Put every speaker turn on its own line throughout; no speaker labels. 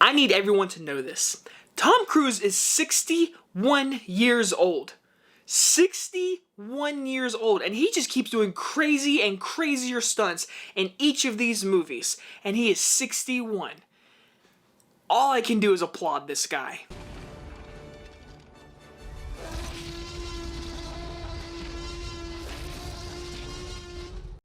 I need everyone to know this. Tom Cruise is 61 years old. 61 years old, and he just keeps doing crazy and crazier stunts in each of these movies, and he is 61. All I can do is applaud this guy.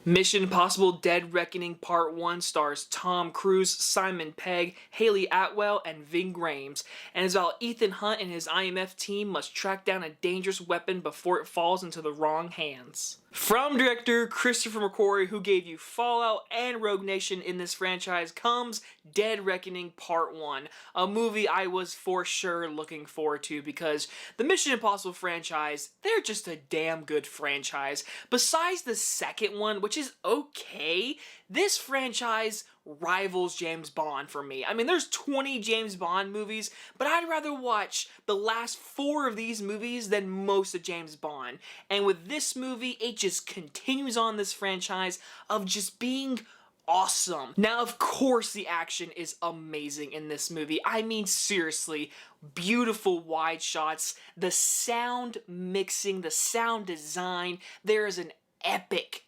Mission Impossible Dead Reckoning Part 1 stars Tom Cruise, Simon Pegg, Haley Atwell, and Ving Rhames, and is about Ethan Hunt and his IMF team must track down a dangerous weapon before it falls into the wrong hands. From director Christopher McQuarrie, who gave you Fallout and Rogue Nation in this franchise, comes Dead Reckoning Part 1, a movie I was for sure looking forward to because the Mission Impossible franchise, they're just a damn good franchise. Besides the second one, which is okay, this franchise rivals James Bond for me. I mean, there's 20 James Bond movies, but I'd rather watch the last 4 of these movies than most of James Bond. And with this movie, it just continues on this franchise of just being awesome. Now, of course, the action is amazing in this movie. I mean, seriously, beautiful wide shots, the sound mixing, the sound design. There is an epic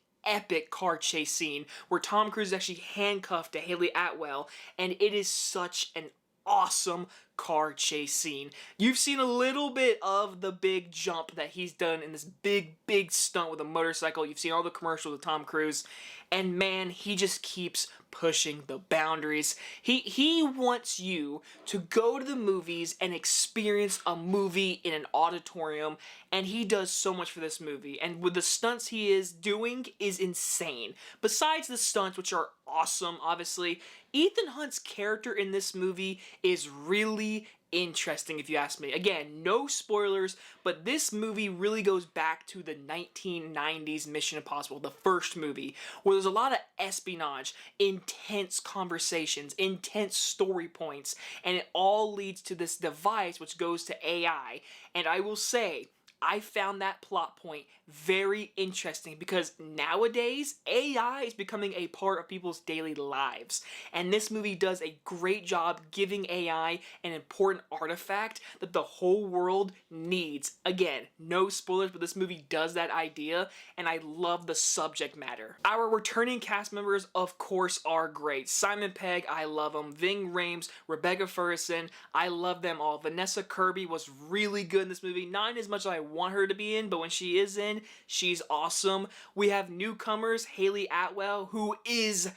car chase scene where Tom Cruise is actually handcuffed to Haley Atwell, and it is such an awesome car chase scene. You've seen a little bit of the big jump that he's done in this big stunt with a motorcycle. You've seen all the commercials with Tom Cruise, and man, he just keeps pushing the boundaries. He wants you to go to the movies and experience a movie in an auditorium, and he does so much for this movie. And with the stunts he is doing is insane. Besides the stunts, which are awesome, obviously, Ethan Hunt's character in this movie is really interesting, if you ask me. Again, no spoilers, but this movie really goes back to the 1990s Mission Impossible, the first movie, where there's a lot of espionage, intense conversations, intense story points, and it all leads to this device which goes to AI. And I will say, I found that plot point very interesting because nowadays AI is becoming a part of people's daily lives, and this movie does a great job giving AI an important artifact that the whole world needs. Again, no spoilers, but this movie does that idea, and I love the subject matter. Our returning cast members, of course, are great. Simon Pegg, I love him. Ving Rhames, Rebecca Ferguson, I love them all. Vanessa Kirby was really good in this movie, not as much as I want her to be in, but when she is in, she's awesome. We have newcomers, Haley Atwell, who is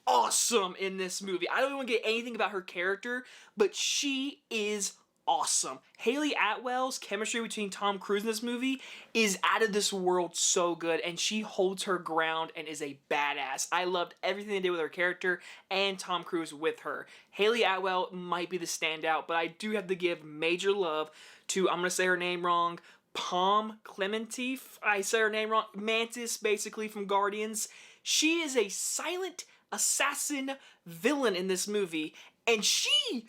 awesome in this movie. I don't even get anything about her character, but she is awesome. Haley Atwell's chemistry between Tom Cruise in this movie is out of this world, so good, and she holds her ground and is a badass. I loved everything they did with her character and Tom Cruise with her. Haley Atwell might be the standout, but I do have to give major love to, I'm going to say her name wrong, Palm Clemente, I say her name wrong, Mantis, basically, from Guardians. She is a silent assassin villain in this movie, and she,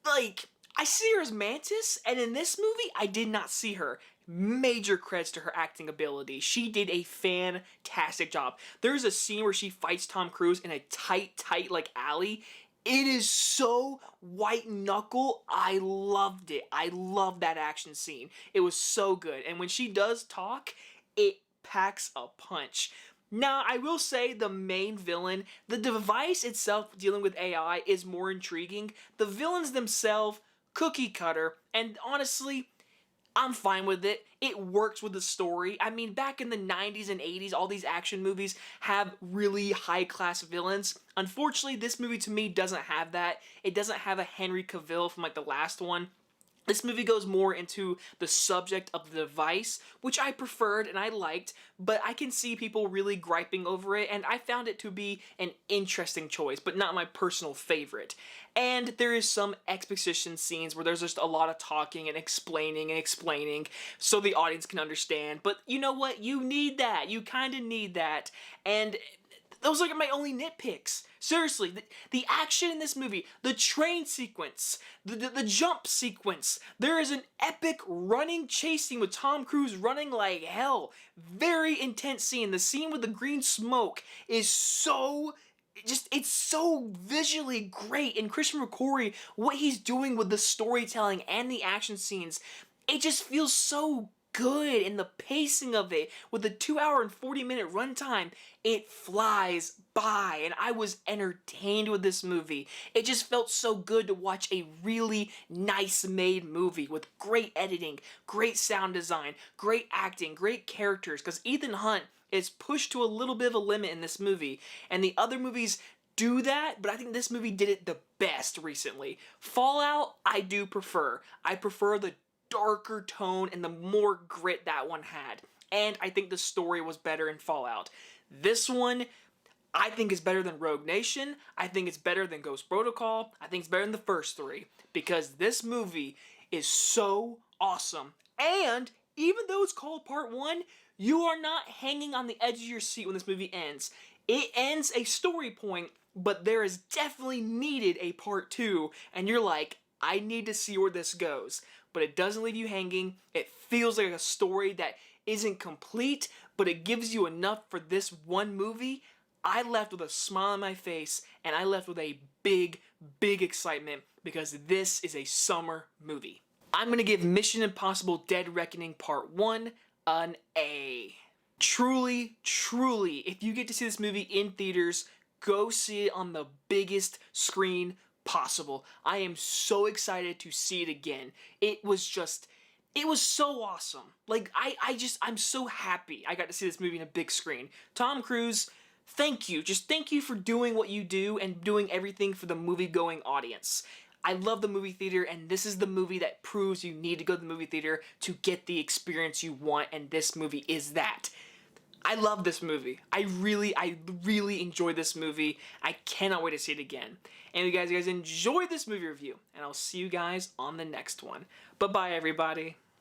like, I see her as Mantis, and in this movie, I did not see her. Major credits to her acting ability. She did a fantastic job. There's a scene where she fights Tom Cruise in a tight, like, alley. It is so white knuckle. I loved it. I love that action scene. It was so good. And when she does talk, it packs a punch. Now, I will say the main villain, the device itself dealing with AI is more intriguing. The villains themselves, cookie cutter, and honestly, I'm fine with it. It works with the story. I mean, back in the 90s and 80s, all these action movies have really high-class villains. Unfortunately, this movie to me doesn't have that. It doesn't have a Henry Cavill from like the last one. This movie goes more into the subject of the device, which I preferred and I liked, but I can see people really griping over it, and I found it to be an interesting choice, but not my personal favorite. And there is some exposition scenes where there's just a lot of talking and explaining so the audience can understand, but you know what? You need that. You kind of need that, and those are my only nitpicks. Seriously, the action in this movie, the train sequence, the jump sequence, there is an epic running chase scene with Tom Cruise running like hell. Very intense scene. The scene with the green smoke is so it's so visually great. And Christian McQuarrie, what he's doing with the storytelling and the action scenes, it just feels so good. And the pacing of it, with the 2 hour and 40-minute runtime, it flies by. And I was entertained with this movie. It just felt so good to watch a really nice made movie with great editing, great sound design, great acting, great characters. Because Ethan Hunt is pushed to a little bit of a limit in this movie, and the other movies do that, but I think this movie did it the best recently. Fallout, I do prefer. I prefer the darker tone and the more grit that one had. And I think the story was better in Fallout. This one, I think is better than Rogue Nation. I think it's better than Ghost Protocol. I think it's better than the first three. Because this movie is so awesome. And even though it's called Part 1, you are not hanging on the edge of your seat when this movie ends. It ends a story point, but there is definitely needed a Part 2, and you're like, I need to see where this goes. But it doesn't leave you hanging. It feels like a story that isn't complete, but it gives you enough for this one movie. I left with a smile on my face, and I left with a big, big excitement because this is a summer movie. I'm going to give Mission Impossible Dead Reckoning Part 1 an A. Truly, truly, if you get to see this movie in theaters, go see it on the biggest screen possible. I am so excited to see it again. It was so awesome. Like, I'm so happy I got to see this movie in a big screen. Tom Cruise, thank you. Just thank you for doing what you do and doing everything for the movie-going audience. I love the movie theater, and this is the movie that proves you need to go to the movie theater to get the experience you want, and this movie is that. I love this movie. I really enjoy this movie. I cannot wait to see it again. And you guys enjoy this movie review, and I'll see you guys on the next one. Bye-bye, everybody.